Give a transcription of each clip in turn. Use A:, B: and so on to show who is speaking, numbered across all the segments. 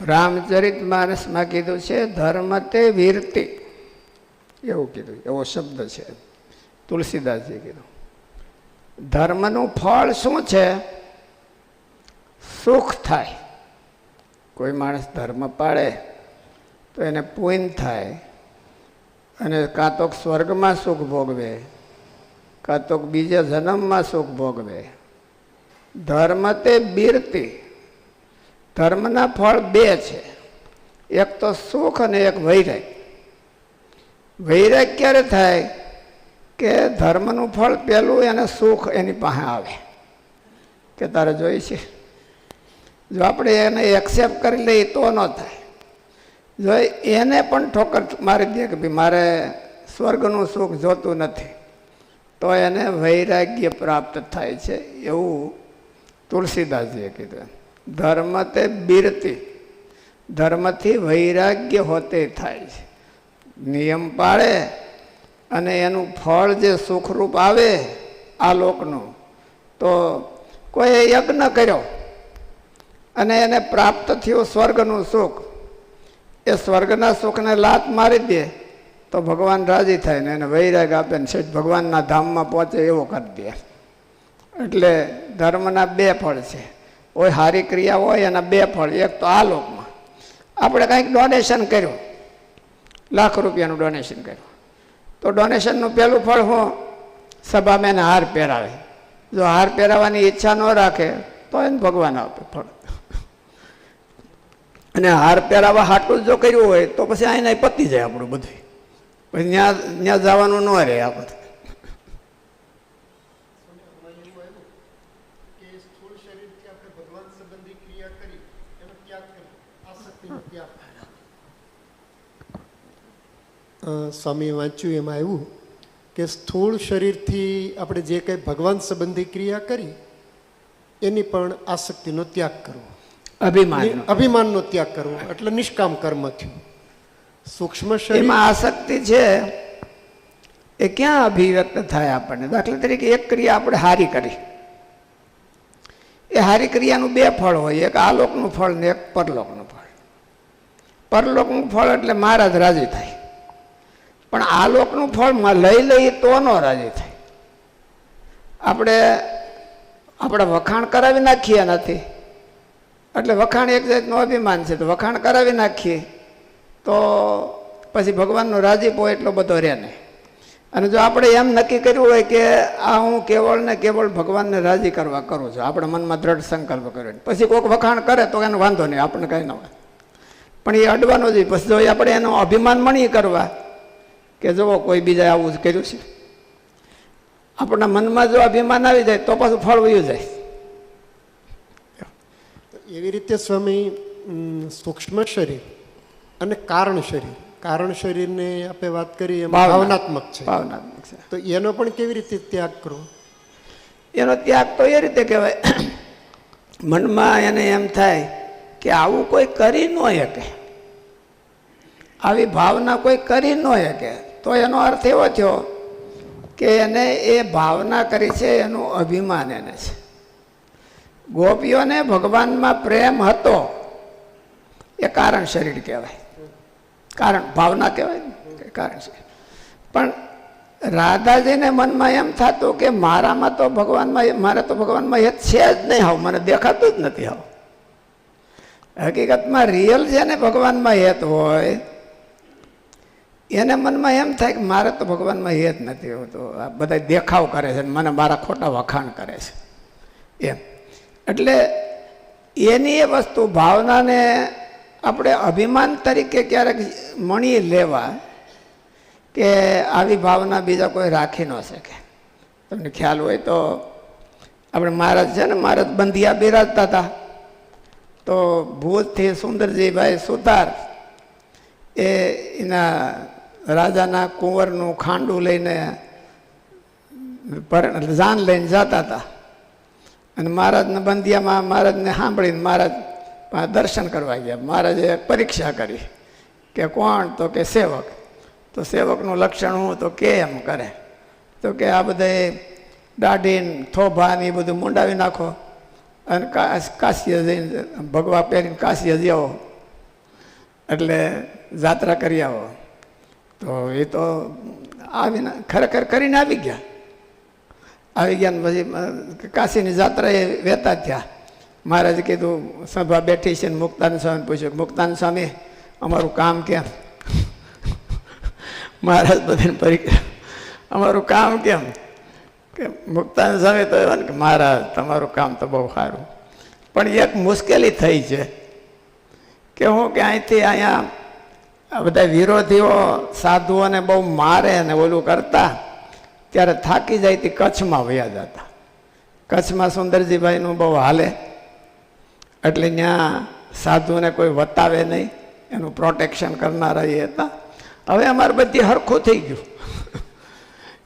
A: રામચરિત માનસમાં કીધું છે ધર્મ તે વીરતી, એવું કીધું, એવો શબ્દ છે. તુલસીદાસજી કીધું ધર્મનું ફળ શું છે? સુખ થાય. કોઈ માણસ ધર્મ પાળે તો એને પુણ્ય થાય, અને કાં તો સ્વર્ગમાં સુખ ભોગવે, કાં તો બીજા જન્મમાં સુખ ભોગવે. ધર્મ તે બીરતી, ધર્મના ફળ બે છે, એક તો સુખ અને એક વૈરાગ. વૈરાગ ક્યારે થાય? કે ધર્મનું ફળ પહેલું એને સુખ એની પાસે આવે કે તારે જોઈ છે. જો આપણે એને એક્સેપ્ટ કરી લઈએ તો ન થાય. જો એને પણ ઠોકર મારી દે કે ભાઈ મારે સ્વર્ગનું સુખ જોતું નથી, તો એને વૈરાગ્ય પ્રાપ્ત થાય છે. એવું તુલસીદાસજીએ કીધું. ધર્મ તે બીરતી, ધર્મથી વૈરાગ્ય હોતે થાય છે. નિયમ પાળે અને એનું ફળ જે સુખરૂપ આવે આ લોકનું, તો કોઈ યજ્ઞ કર્યો અને એને પ્રાપ્ત થયું સ્વર્ગનું સુખ, એ સ્વર્ગના સુખને લાત મારી દે તો ભગવાન રાજી થાય ને એને વૈરાગ આપે ને સેઠ ભગવાનના ધામમાં પહોંચે એવો કરી દે. એટલે ધર્મના બે ફળ છે. કોઈ સારી ક્રિયા હોય એના બે ફળ. એક તો આ લોકમાં આપણે કંઈક ડોનેશન કર્યું, લાખ રૂપિયાનું ડોનેશન કર્યું, તો ડોનેશનનું પહેલું ફળ શું? સભામાં એને હાર પહેરાવે. જો હાર પહેરાવવાની ઈચ્છા ન રાખે તો એને ભગવાન આપે ફળ. અને હાર પહેરાવા હાટું જો કર્યું હોય તો પછી આને પતી જાય આપણું બધું, પછી ત્યાં જવાનું ન રહે આપણે.
B: સ્વામી વાંચ્યું એમાં એવું કે સ્થૂળ શરીરથી આપણે જે કંઈ ભગવાન સંબંધી ક્રિયા કરી એની પણ આસક્તિનો ત્યાગ કરવો, અભિમાનનો ત્યાગ કરવો, એટલે નિષ્કામ કર્મ થયું. સૂક્ષ્મ શરીરમાં
A: આસક્તિ છે એ ક્યાં અભિવ્યક્ત થાય આપણને? દાખલા તરીકે એક ક્રિયા આપણે હારી કરી, એ હારી ક્રિયાનું બે ફળ હોય, એક આલોકનું ફળ ને એક પરલોકનું ફળ. પરલોકનું ફળ એટલે મહારાજ રાજી થાય, પણ આ લોકનું ફળ લઈ લઈએ તો ન રાજી થાય. આપણે વખાણ કરાવી નાખીએ નથી, એટલે વખાણ એક જાતનું અભિમાન છે, તો વખાણ કરાવી નાખીએ તો પછી ભગવાનનો રાજીપો એટલો બધો રહે નહીં. અને જો આપણે એમ નક્કી કર્યું હોય કે આ હું કેવળ ને કેવળ ભગવાનને રાજી કરવા કરું છું, આપણે મનમાં દ્રઢ સંકલ્પ કર્યો, પછી કોઈક વખાણ કરે તો એનો વાંધો નહીં, આપણને કંઈ ન હોય, પણ એ અડવાનો જ. પછી જો આપણે એનો અભિમાન મણી કરવા કે જુઓ કોઈ બીજાએ આવું કર્યું છે, આપણા મનમાં જો અભિમાન આવી જાય તો પાછું ફળ વયું જાય.
B: એવી રીતે સ્વામી સૂક્ષ્મ શરીર અને કારણ શરીર, કારણ શરીરને આપણે વાત કરીએ ભાવનાત્મક છે,
A: ભાવનાત્મક છે,
B: તો એનો પણ કેવી રીતે ત્યાગ કરવો?
A: એનો ત્યાગ તો એ રીતે કહેવાય, મનમાં એને એમ થાય કે આવું કોઈ કરી ન શકે, આવી ભાવના કોઈ કરી ન શકે, તો એનો અર્થ એવો થયો કે એને એ ભાવના કરી છે એનું અભિમાન એને છે. ગોપીઓને ભગવાનમાં પ્રેમ હતો એ કારણ શરીર કહેવાય, કારણ ભાવના કહેવાય ને, કારણ શરીર. પણ રાધાજીને મનમાં એમ થતું કે મારામાં તો ભગવાનમાં, મારે તો ભગવાનમાં હેત છે જ નહીં, હાવ મને દેખાતું જ નથી. હાવ હકીકતમાં રિયલ છે ને ભગવાનમાં હેત હોય એને મનમાં એમ થાય કે મારે તો ભગવાનમાં હેત નથી હોતું, આ બધા દેખાવ કરે છે, મને મારા ખોટા વખાણ કરે છે એમ. એટલે એની એ વસ્તુ ભાવનાને આપણે અભિમાન તરીકે ક્યારેક મણી લેવા કે આવી ભાવના બીજા કોઈ રાખી ન શકે. તમને ખ્યાલ હોય તો આપણે મહારાજ છે ને, મહારાજ બંધિયા બિરાજતા હતા, તો ભુજથી સુંદરજીભાઈ સુતાર એ એના રાજાના કુંવરનું ખાંડું લઈને જાન લઈને જતા હતા, અને મહારાજને બંધિયામાં મહારાજને સાંભળીને મહારાજ દર્શન કરવા ગયા. મહારાજે પરીક્ષા કરી કે કોણ? તો કે સેવક. તો સેવકનું લક્ષણ હું? તો કે એમ કરે, તો કે આ બધા દાઢીને થોભા ને એ બધું મુંડાવી નાખો અને કાશીએ જઈને ભગવા પહેરીને કાશીએ જાઓ એટલે જાત્રા કરી આવો. તો એ તો આવીને ખરેખર કરીને આવી ગયા ને પછી કાશીની જાત્રા એ વહેતા થયા. મહારાજે કીધું સભા બેઠી છે ને મુક્તાનંદ સ્વામીને પૂછ્યું, મુક્તાનંદ સ્વામી અમારું કામ કેમ? મહારાજ બધાને પરીક્ષા, અમારું કામ કેમ? કે મુક્તાનંદ સ્વામી તો એવા ને કે મહારાજ તમારું કામ તો બહુ સારું, પણ એક મુશ્કેલી થઈ છે કે હું કે અહીંથી અહીંયા બધા વિરોધીઓ સાધુઓને બહુ મારે અને ઓલું કરતા, ત્યારે થાકી જાય તે કચ્છમાં વયા જતા. કચ્છમાં સુંદરજીભાઈનું બહુ હાલે, એટલે ત્યાં સાધુને કોઈ વતાવે નહીં, એનું પ્રોટેક્શન કરનારા એ હતા. હવે અમારે બધી હરખું થઈ ગયું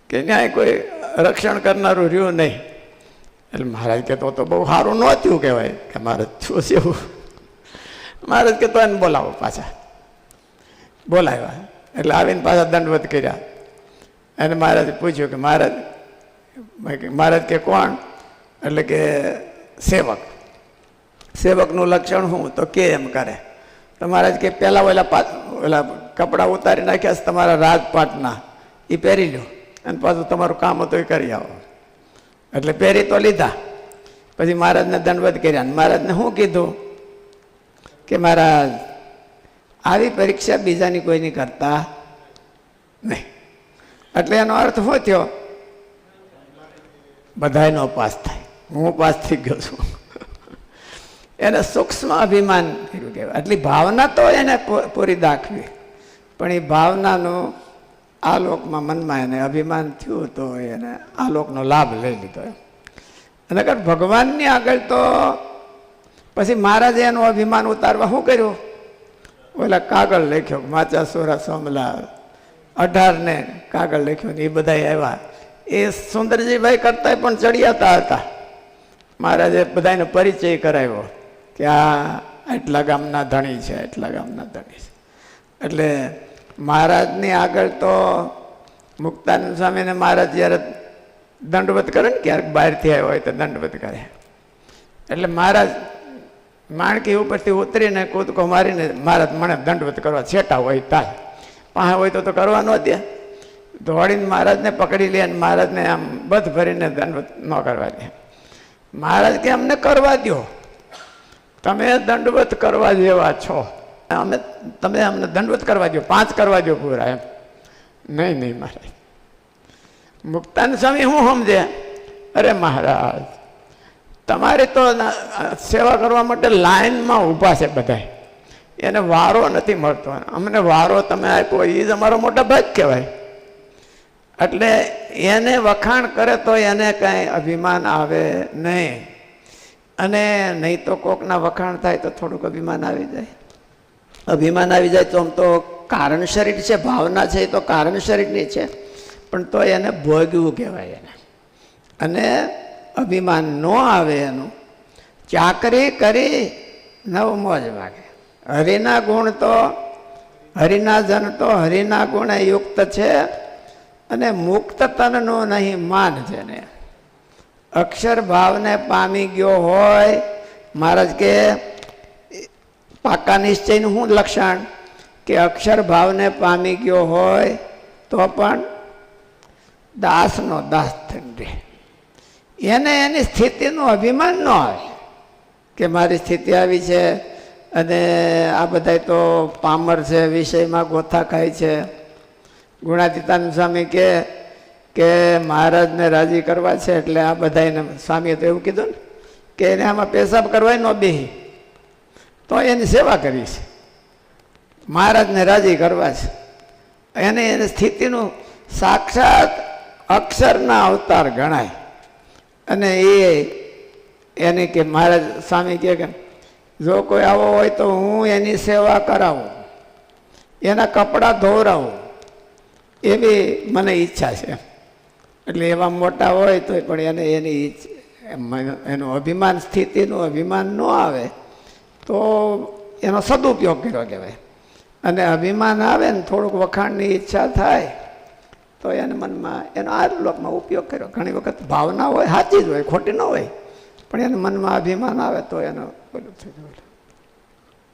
A: કે ત્યાં કોઈ રક્ષણ કરનારું રહ્યું નહીં. એટલે મહારાજ કે તો બહુ સારું નહોતું કહેવાય કે મહારાજ શું છે એવું. મહારાજ કે તો એને બોલાવો, પાછા બોલાવ્યા. એટલે આવીને પાછા દંડવત કર્યા. અને મહારાજે પૂછ્યું કે મહારાજ કે કોણ? એટલે કે સેવક. સેવકનું લક્ષણ શું? તો કે એમ કરે. તો મહારાજ કે પહેલાં ઓલા કપડાં ઉતારી નાખ્યા છે તમારા રાજપાટના, એ પહેરી લો અને પાછું તમારું કામ હતું એ કરી આવો. એટલે પહેરી તો લીધા. પછી મહારાજને દંડવત કર્યા. મહારાજને શું કીધું કે મહારાજ આવી પરીક્ષા બીજાની કોઈની કરતા નહીં. એટલે એનો અર્થ શું થયો? બધાનો પાસ થાય. હું પાસ થઈ ગયો છું. એને સૂક્ષ્મ અભિમાન કર્યું કહેવાય. એટલી ભાવના તો એને પૂરી દાખવી, પણ એ ભાવનાનું આ લોકમાં મનમાં એને અભિમાન થયું તો એને આ લોકનો લાભ લઈ લીધો. અને અગર ભગવાનની આગળ તો પછી મહારાજે એનું અભિમાન ઉતારવા શું કર્યું? ઓલા કાગળ લખ્યો, માચા સોરા સોમલા 18 ને કાગળ લખ્યો ને એ બધા આવ્યા. એ સુંદરજીભાઈ કરતા પણ ચડિયાતા હતા. મહારાજે બધાને પરિચય કરાવ્યો કે આ એટલા ગામના ધણી છે, એટલા ગામના ધણી છે. એટલે મહારાજની આગળ તો મુક્તાનંદ સ્વામીને મહારાજ જ્યારે દંડવત કરે ને, ક્યારેક બહારથી આવ્યો હોય તો દંડવત કરે. એટલે મહારાજ માણકી ઉપરથી ઉતરીને કૂદકો મારીને મહારાજ મને દંડવત કરવા છેટા હોય તાય, પાસે હોય તો કરવા ન દે. દોડીને મહારાજને પકડી લે અને મહારાજને આમ બધ ભરીને દંડવત ન કરવા દે. મહારાજ કે અમને કરવા દો, તમે દંડવત કરવા જેવા છો, તમે અમને દંડવત કરવા દો, 5 કરવા દો પૂરા. એમ નહીં મહારાજ. મુક્તાનંદ સ્વામી શું સમજે? અરે મહારાજ તમારે તો સેવા કરવા માટે લાઈનમાં ઊભા છે બધા, એને વારો નથી મળતો, અમને વારો તમે આપ્યો એ જ અમારો મોટા ભાગ કહેવાય. એટલે એને વખાણ કરે તો એને કાંઈ અભિમાન આવે નહીં. અને નહીં તો કોકના વખાણ થાય તો થોડુંક અભિમાન આવી જાય. અભિમાન આવી જાય તો આમ તો કારણ શરીર છે, ભાવના છે એ તો કારણ શરીરની છે, પણ તો એને ભોગવું કહેવાય એને. અને અભિમાન ન આવે એનું, ચાકરી કરી નવ મોજ વાગે. હરિના ગુણ તો હરિના જન તો હરિના ગુણે યુક્ત છે, અને મુક્ત તનનું નહીં માન છે ને. અક્ષર ભાવને પામી ગયો હોય, મહારાજ કે પાકા નિશ્ચયનું શું લક્ષણ? કે અક્ષર ભાવને પામી ગયો હોય તો પણ દાસનો દાસ થઈને રહે. એને એની સ્થિતિનું અભિમાન ન આવે કે મારી સ્થિતિ આવી છે અને આ બધા તો પામર છે, વિષયમાં ગોથા ખાય છે. ગુણાતીતાનંદ સ્વામી કે મહારાજને રાજી કરવા છે એટલે આ બધાને, સ્વામીએ તો એવું કીધું ને કે એને આમાં પેશાબ કરવાય ન બેહી તો એની સેવા કરી છે. મહારાજને રાજી કરવા છે, એની સ્થિતિનું સાક્ષાત અક્ષરના અવતાર ગણાય. અને એને કે મહારાજ સ્વામી કે જો કોઈ આવો હોય તો હું એની સેવા કરાવું, એના કપડાં ધોવરાવું, એવી મને ઈચ્છા છે. એટલે એવા મોટા હોય તો પણ એને એનું અભિમાન, સ્થિતિનું અભિમાન ન આવે તો એનો સદુપયોગ કર્યો કહેવાય. અને અભિમાન આવે ને થોડુંક વખાણની ઈચ્છા થાય તો એને મનમાં એનો આ લોકમાં ઉપયોગ કર્યો. ઘણી વખત ભાવના હોય સાચી જ હોય, ખોટી ન હોય, પણ એને મનમાં અભિમાન આવે તો એનો પેલું થઈ જાય.